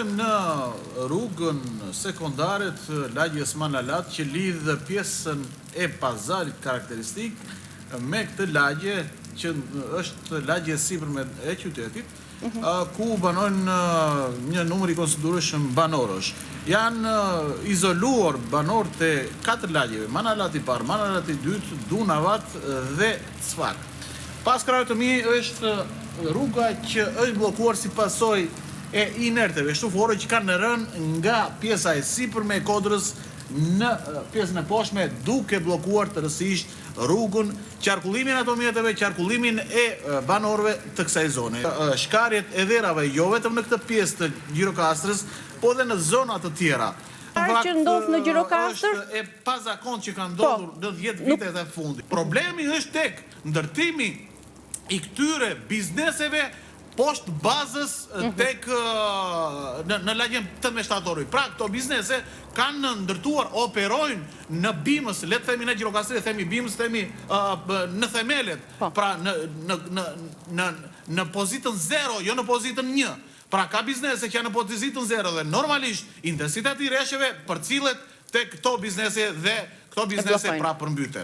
vazhdojmë në rrugën sekondare të lagjes Manalat që lidh pjesën e pazarit karakteristik me këtë lagje që është lagje sipërme e qytetit, ku banojnë një numër i konsiderueshëm banorësh. Janë izoluar banorët e 4 lagjeve: Manalati i parë, Manalati i dytë, Dunavat dhe Cfak. Pas krahut të mi është rruga që është bllokuar si pasojë e inerteve shtufore që kanë rënë nga pjesa e sipërme e Kodrës në pjesën e poshtme, duke bllokuar tërësisht rrugën, qarkullimin e automjeteve, qarkullimin e banorëve të kësaj zone. Shkarjet e dherave jo vetëm në këtë pjesë të Gjirokastrës, po dhe në zona të tjera. Që ndodh në Gjirokastër? Është e pazakont që kanë ndodhur në 10 vitet e fundit. Problemi është tek ndërtimi i këtyre bizneseve poshtë bazës tek në lagjen 18 shtatori. Pra, këto biznese kanë ndërtuar, operojnë në bimës, le të themi në Gjirokastër, themi bimës, themi në themelet, pra në pozitën 0, jo në pozitën 1. Pra, ka biznese që janë në pozitën 0 dhe normalisht intensiteti i rreshjeve përcillet tek këto biznese dhe këto biznese pra përmbyten.